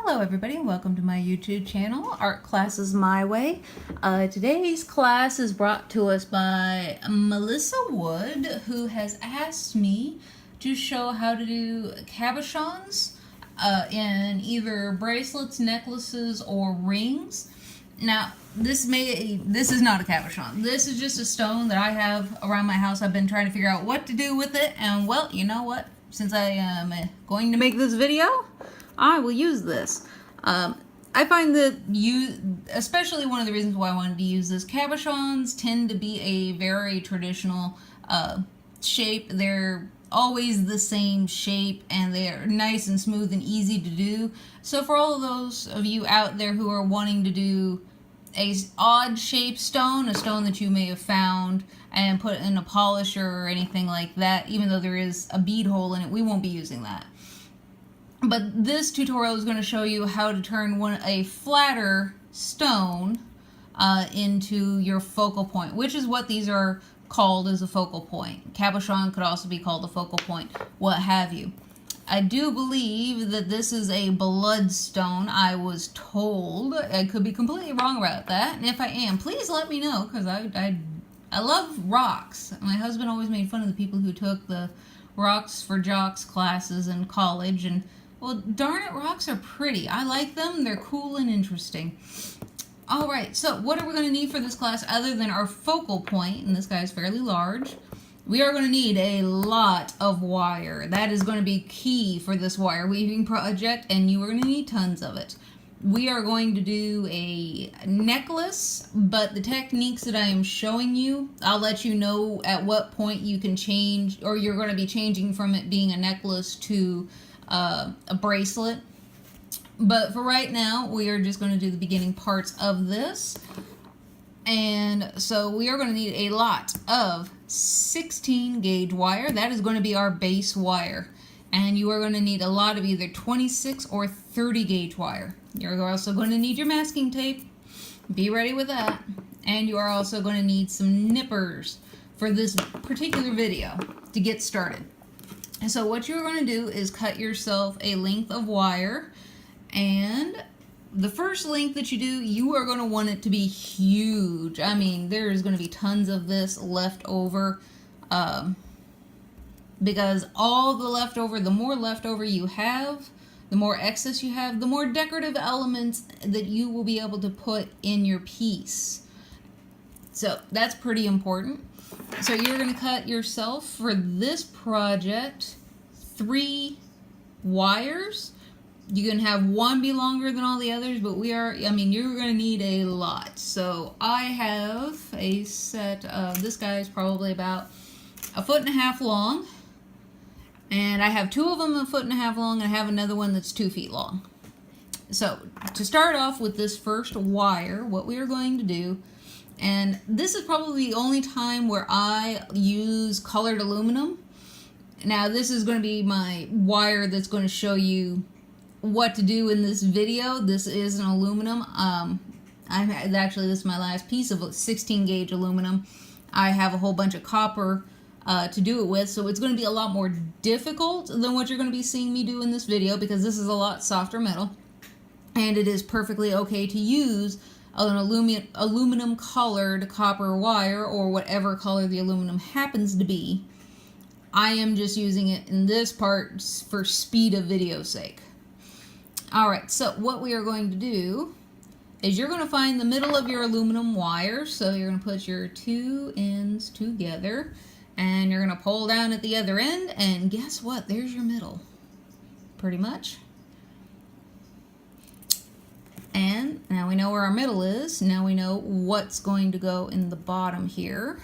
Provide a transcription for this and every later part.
Hello everybody and welcome to my YouTube channel, Art Classes My Way. Today's class is brought to us by Melissa Wood, who has asked me to show how to do cabochons in either bracelets, necklaces, or rings. Now, this is not a cabochon. This is just a stone that I have around my house. I've been trying to figure out what to do with it, and well, you know what? Since I am going to make this video, I will use this. I find that especially one of the reasons why I wanted to use this, cabochons tend to be a very traditional shape. They're always the same shape and they're nice and smooth and easy to do. So for all of those of you out there who are wanting to do a odd shaped stone, a stone that you may have found and put in a polisher or anything like that, even though there is a bead hole in it, we won't be using that. But this tutorial is going to show you how to turn a flatter stone into your focal point, which is what these are called, as a focal point. Cabochon could also be called a focal point, what have you. I do believe that this is a bloodstone, I was told. I could be completely wrong about that, and if I am, please let me know, because I love rocks. My husband always made fun of the people who took the rocks for jocks classes in college, and well, darn it, rocks are pretty. I like them. They're cool and interesting. All right, so what are we going to need for this class other than our focal point? And this guy is fairly large. We are going to need a lot of wire. That is going to be key for this wire weaving project, and you are going to need tons of it. We are going to do a necklace, but the techniques that I am showing you, I'll let you know at what point you can change, or you're going to be changing from it being a necklace to a bracelet. But for right now, we are just going to do the beginning parts of this. And so we are going to need a lot of 16 gauge wire. That is going to be our base wire. And you are going to need a lot of either 26 or 30 gauge wire. You're also going to need your masking tape. Be ready with that. And you are also going to need some nippers for this particular video to get started. And so what you're going to do is cut yourself a length of wire, and the first length that you do, you are going to want it to be huge. I mean, there is going to be tons of this left over, because all the leftover, the more leftover you have, the more excess you have, the more decorative elements that you will be able to put in your piece. So that's pretty important. So you're going to cut yourself, for this project, 3 wires. You can have one be longer than all the others, but you're going to need a lot. So I have a set of, this guy is probably about 1.5 feet long. And I have 2 of them 1.5 feet long, and I have another one that's 2 feet long. So to start off with this first wire, what we are going to do, and this is probably the only time where I use colored aluminum. Now this is going to be my wire that's going to show you what to do in this video. This is an aluminum. Actually, this is my last piece of 16 gauge aluminum. I have a whole bunch of copper to do it with, so it's going to be a lot more difficult than what you're going to be seeing me do in this video, because this is a lot softer metal, and it is perfectly okay to use an aluminum colored copper wire, or whatever color the aluminum happens to be. I am just using it in this part for speed of video sake. Alright, so what we are going to do is you're going to find the middle of your aluminum wire. So you're going to put your 2 ends together, and you're going to pull down at the other end, and guess what? There's your middle. Pretty much. And now we know where our middle is. Now we know what's going to go in the bottom here.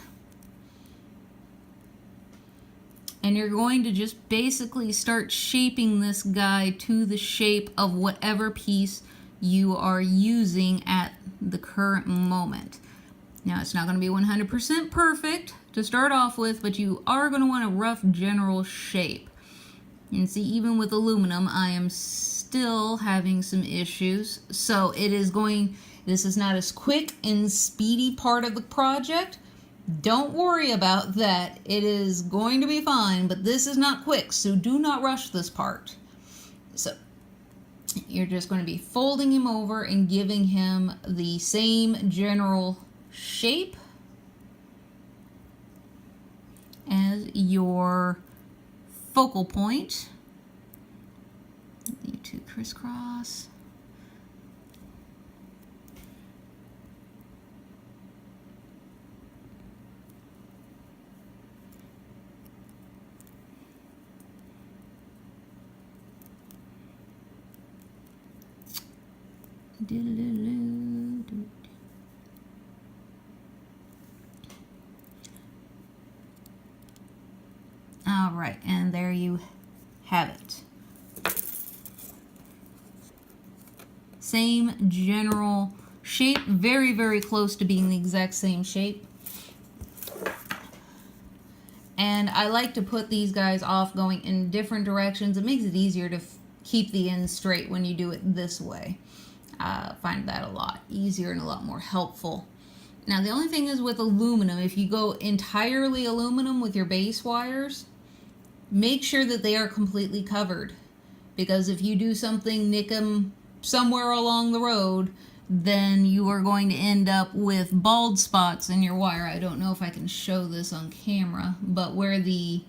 And you're going to just basically start shaping this guy to the shape of whatever piece you are using at the current moment. Now, it's not going to be 100% perfect to start off with, but you are going to want a rough general shape. And see, even with aluminum, I am still having some issues. So this is not as quick and speedy part of the project. Don't worry about that. It is going to be fine, but this is not quick, so do not rush this part. So You're just going to be folding him over and giving him the same general shape as your focal point. You two crisscross. All right, and there you have it. Same general shape, very, very close to being the exact same shape. And I like to put these guys off going in different directions. It makes it easier to keep the ends straight when you do it this way. I find that a lot easier and a lot more helpful. Now the only thing is with aluminum, if you go entirely aluminum with your base wires, make sure that they are completely covered. Because if you do something, nick them somewhere along the road, then you are going to end up with bald spots in your wire. I don't know if I can show this on camera, but where the,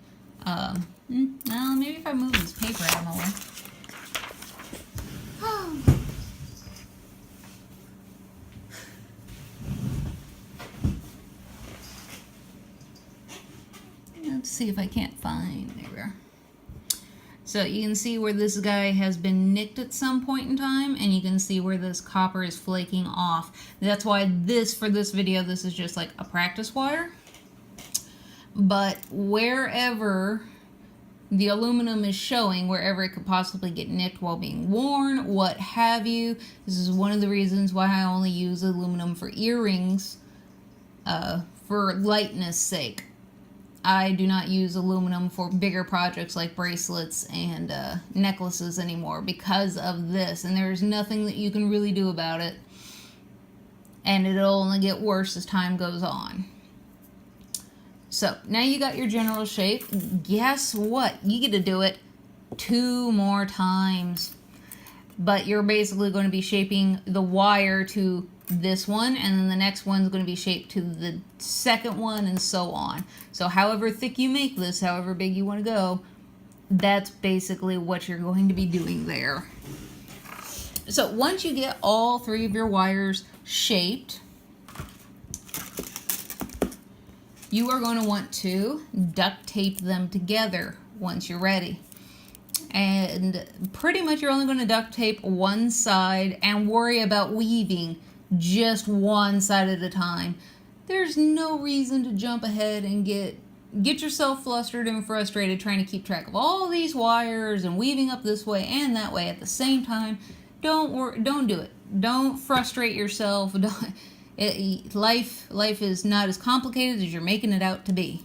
well, maybe if I move this paper out of my way. Let's see if I can't find, there we are. So you can see where this guy has been nicked at some point in time, and you can see where this copper is flaking off. That's why for this video, this is just like a practice wire. But wherever the aluminum is showing, wherever it could possibly get nicked while being worn, what have you, this is one of the reasons why I only use aluminum for earrings, for lightness sake. I do not use aluminum for bigger projects like bracelets and necklaces anymore because of this. And there's nothing that you can really do about it. And it'll only get worse as time goes on. So now you got your general shape. Guess what? You get to do it 2 more times. But you're basically going to be shaping the wire to this one, and then the next one's going to be shaped to the second one, and so on. So however thick you make this, however big you want to go, that's basically what you're going to be doing there. So once you get all 3 of your wires shaped, you are going to want to duct tape them together once you're ready. And pretty much you're only going to duct tape one side and worry about weaving just one side at a time. There's no reason to jump ahead and get yourself flustered and frustrated trying to keep track of all these wires and weaving up this way and that way at the same time. Don't do it. Don't frustrate yourself. Life is not as complicated as you're making it out to be.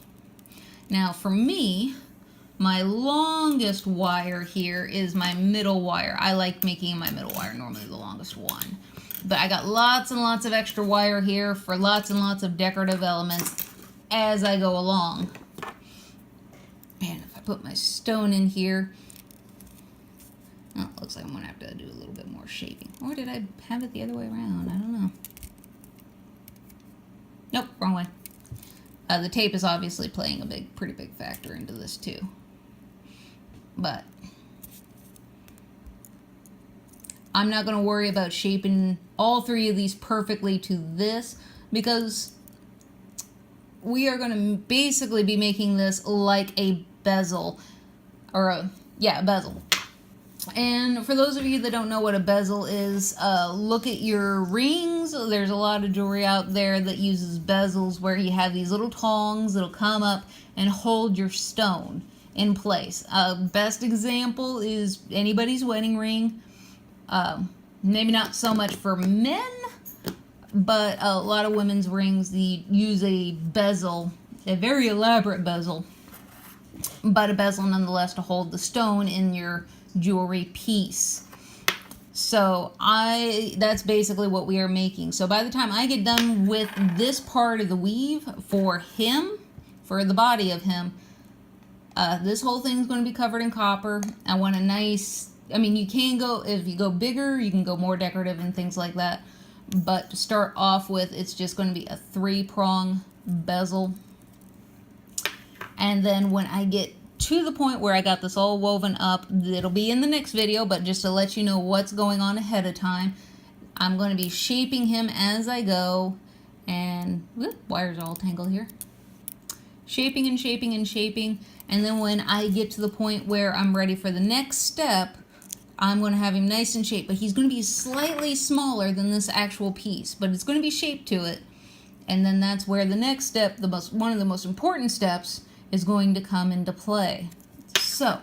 Now for me, my longest wire here is my middle wire. I like making my middle wire normally the longest one. But I got lots and lots of extra wire here for lots and lots of decorative elements as I go along. And if I put my stone in here, oh, it looks like I'm going to have to do a little bit more shaping. Or did I have it the other way around? I don't know. Nope, wrong way. The tape is obviously playing a pretty big factor into this too. But I'm not going to worry about shaping all 3 of these perfectly to this, because we are going to basically be making this like a bezel, or a bezel. And for those of you that don't know what a bezel is, look at your rings. There's a lot of jewelry out there that uses bezels where you have these little tongs that'll come up and hold your stone in place. Best example is anybody's wedding ring. Maybe not so much for men, but a lot of women's rings, they use a bezel, a very elaborate bezel, but a bezel nonetheless to hold the stone in your jewelry piece. So that's basically what we are making. So by the time I get done with this part of the weave for him, for the body of him, this whole thing is going to be covered in copper. I want a nice I mean, you can go, if you go bigger, you can go more decorative and things like that. But to start off with, it's just going to be a 3-prong bezel. And then when I get to the point where I got this all woven up, it'll be in the next video, but just to let you know what's going on ahead of time, I'm going to be shaping him as I go. And whoop, wires are all tangled here. Shaping and shaping and shaping. And then when I get to the point where I'm ready for the next step, I'm going to have him nice and shaped. But he's going to be slightly smaller than this actual piece. But it's going to be shaped to it. And then that's where the next step, one of the most important steps, is going to come into play. So,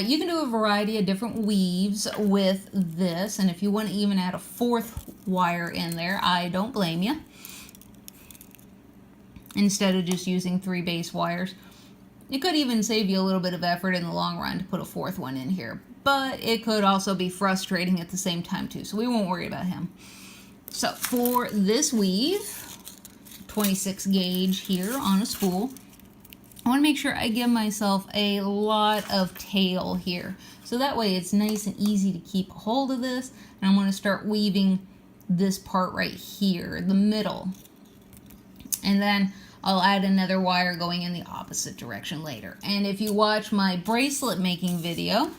you can do a variety of different weaves with this. And if you want to even add a 4th wire in there, I don't blame you. Instead of just using 3 base wires. It could even save you a little bit of effort in the long run to put a 4th one in here. But it could also be frustrating at the same time too, so we won't worry about him. So for this weave, 26 gauge here on a spool, I want to make sure I give myself a lot of tail here. So that way it's nice and easy to keep a hold of this. And I'm going to start weaving this part right here, the middle. And then I'll add another wire going in the opposite direction later. And if you watch my bracelet making video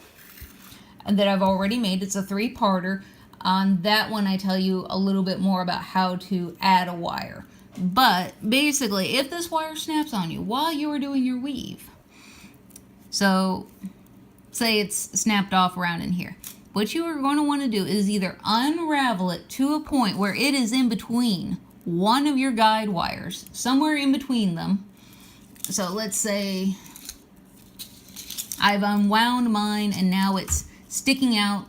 that I've already made, it's a 3-parter. On that one, I tell you a little bit more about how to add a wire. But basically, if this wire snaps on you while you are doing your weave, so say it's snapped off around in here, what you are going to want to do is either unravel it to a point where it is in between one of your guide wires, somewhere in between them. So let's say I've unwound mine and now it's sticking out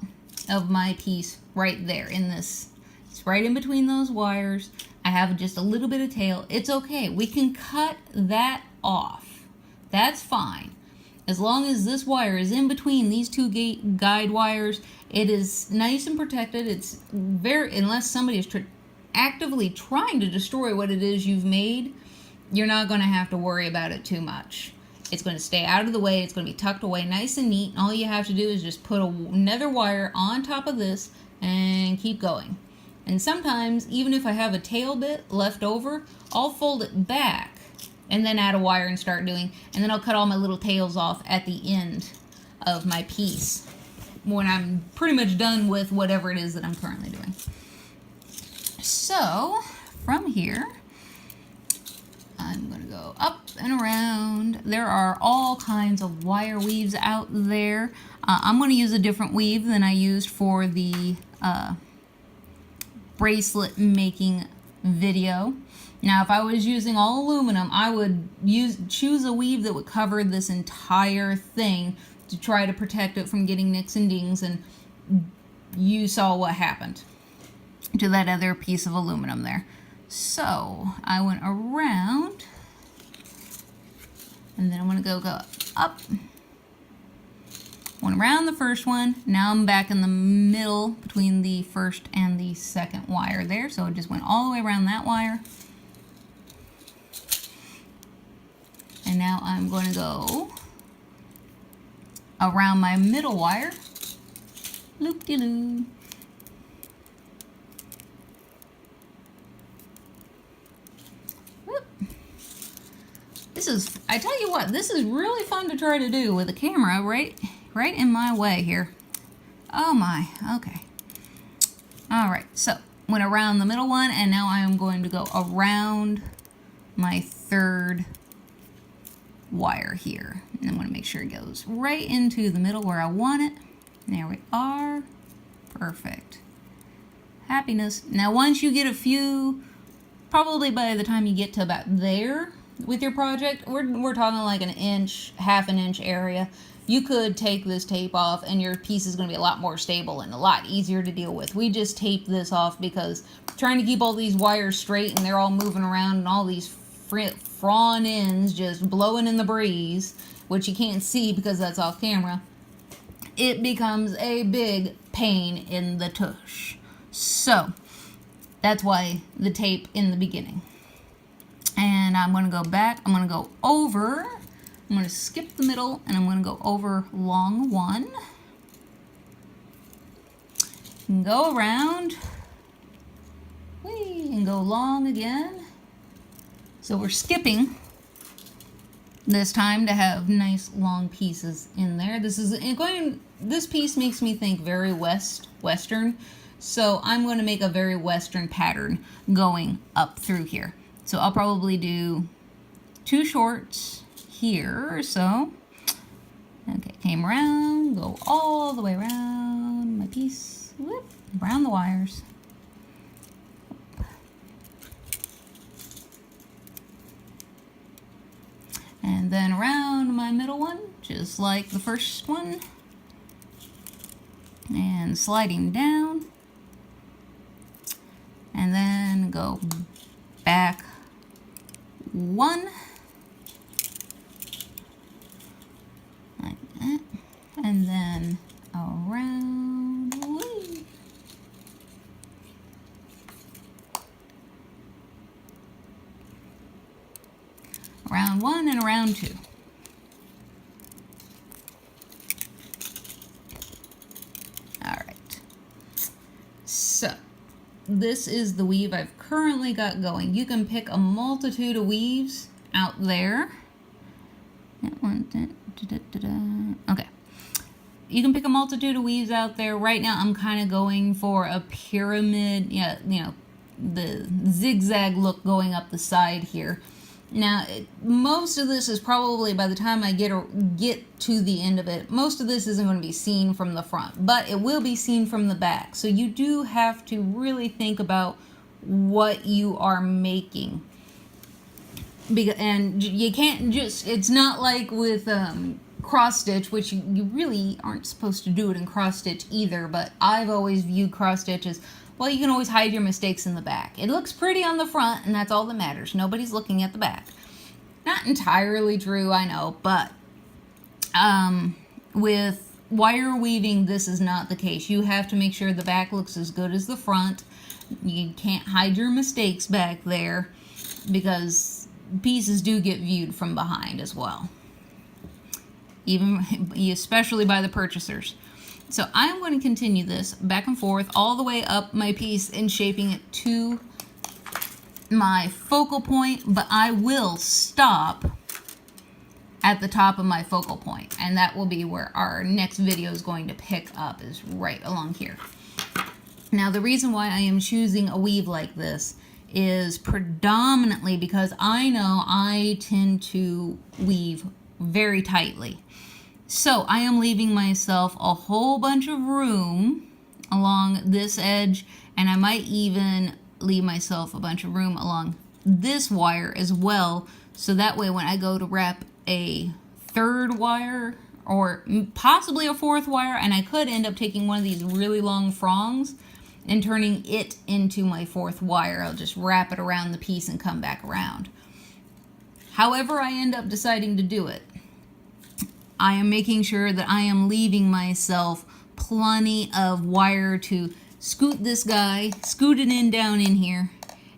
of my piece right there in this. It's right in between those wires. I have just a little bit of tail. It's okay. We can cut that off. That's fine. As long as this wire is in between these 2 guide wires, it is nice and protected. It's very, unless somebody is actively trying to destroy what it is you've made, you're not going to have to worry about it too much. It's going to stay out of the way. It's going to be tucked away nice and neat. All you have to do is just put another wire on top of this and keep going. And sometimes, even if I have a tail bit left over, I'll fold it back and then add a wire and start doing, and then I'll cut all my little tails off at the end of my piece when I'm pretty much done with whatever it is that I'm currently doing. So, from here, I'm going to go up and around. There are all kinds of wire weaves out there. I'm going to use a different weave than I used for the bracelet making video. Now, if I was using all aluminum, I would choose a weave that would cover this entire thing to try to protect it from getting nicks and dings, and you saw what happened to that other piece of aluminum there. So I went around, and then I'm going to go up. Went around the first one. Now I'm back in the middle between the first and the second wire there. So it just went all the way around that wire. And now I'm going to go around my middle wire. Loop-de-loo. This is, I tell you what, this is really fun to try to do with a camera right in my way here. Oh my, okay. All right, so went around the middle one, and now I am going to go around my third wire here. And I want to make sure it goes right into the middle where I want it. There we are. Perfect. Happiness. Now once you get a few, probably by the time you get to about there with your project, we're talking like an inch, half an inch area, you could take this tape off and your piece is going to be a lot more stable and a lot easier to deal with. We just taped this off because trying to keep all these wires straight and they're all moving around and all these front ends just blowing in the breeze, which you can't see because that's off camera, it becomes a big pain in the tush. So that's why the tape in the beginning. And I'm going to go back, I'm going to go over, I'm going to skip the middle, and I'm going to go over long one. and go around, whee, and go long again. So we're skipping this time to have nice long pieces in there. This piece makes me think very Western. So I'm going to make a very Western pattern going up through here. So I'll probably do 2 shorts here or so. Okay, came around, go all the way around my piece, whoop, around the wires. And then around my middle one, just like the first one. And sliding down. And then go back 1. Like that. And then around. Whee. Around 1 and around 2. Alright. So, this is the weave I've currently got going. You can pick a multitude of weaves out there. Okay. You can pick a multitude of weaves out there. Right now I'm kind of going for a pyramid, yeah, you know, the zigzag look going up the side here. Now, most of this is probably, by the time I get to the end of it, most of this isn't going to be seen from the front, but it will be seen from the back. So you do have to really think about what you are making. And you can't just, it's not like with cross stitch, which you really aren't supposed to do it in cross stitch either, but I've always viewed cross stitch as, well, you can always hide your mistakes in the back. It looks pretty on the front, and that's all that matters. Nobody's looking at the back. Not entirely true, I know, but with wire weaving, this is not the case. You have to make sure the back looks as good as the front. You can't hide your mistakes back there because pieces do get viewed from behind as well, especially by the purchasers. So I'm going to continue this back and forth all the way up my piece and shaping it to my focal point, but I will stop at the top of my focal point, and that will be where our next video is going to pick up, is right along here. Now, the reason why I am choosing a weave like this is predominantly because I know I tend to weave very tightly. So I am leaving myself a whole bunch of room along this edge, and I might even leave myself a bunch of room along this wire as well, so that way when I go to wrap a 3rd wire or possibly a 4th wire, and I could end up taking one of these really long frongs and turning it into my 4th wire. I'll just wrap it around the piece and come back around. However I end up deciding to do it, I am making sure that I am leaving myself plenty of wire to scoot this guy, scoot it in down in here,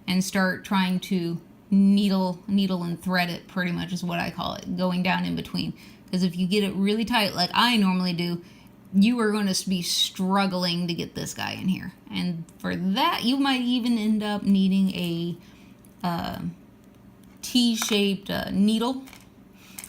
and start trying to needle and thread it, pretty much is what I call it, going down in between. Because if you get it really tight like I normally do, you are going to be struggling to get this guy in here. And for that, you might even end up needing a T-shaped needle.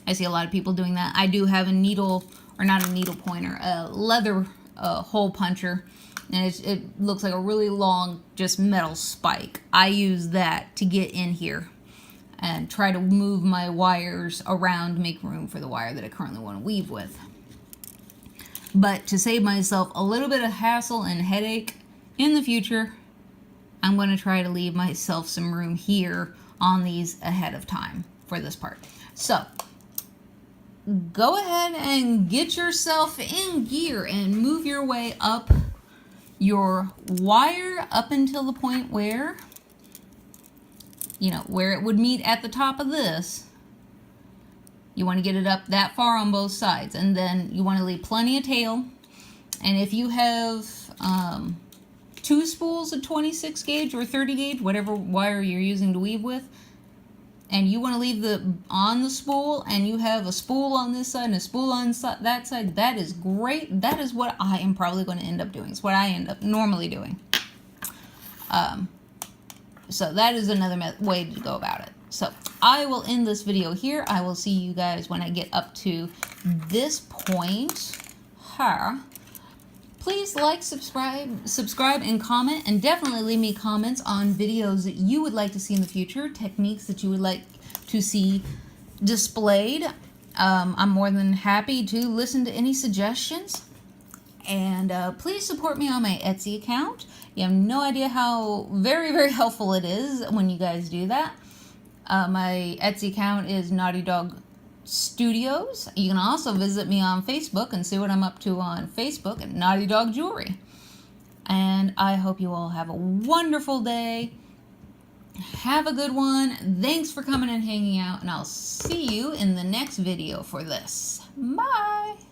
I see a lot of people doing that. I do have a needle, or not a needle pointer, a leather hole puncher, and it looks like a really long, just metal spike. I use that to get in here and try to move my wires around, make room for the wire that I currently want to weave with. But to save myself a little bit of hassle and headache in the future, I'm going to try to leave myself some room here on these ahead of time for this part. So go ahead and get yourself in gear and move your way up your wire up until the point where, you know, where it would meet at the top of this. You want to get it up that far on both sides, and then you want to leave plenty of tail. And if you have 2 spools of 26 gauge or 30 gauge, whatever wire you're using to weave with, and you want to leave on the spool, and you have a spool on this side and a spool on that side, that is great. That is what I am probably going to end up doing. It's what I end up normally doing. So that is another way to go about it. So I will end this video here. I will see you guys when I get up to this point here. Please like, subscribe, and comment, and definitely leave me comments on videos that you would like to see in the future, techniques that you would like to see displayed. I'm more than happy to listen to any suggestions. And please support me on my Etsy account. You have no idea how very, very helpful it is when you guys do that. My Etsy account is Naughty Dog Studios. You can also visit me on Facebook and see what I'm up to on Facebook at Naughty Dog Jewelry. And I hope you all have a wonderful day. Have a good one. Thanks for coming and hanging out, and I'll see you in the next video for this. Bye!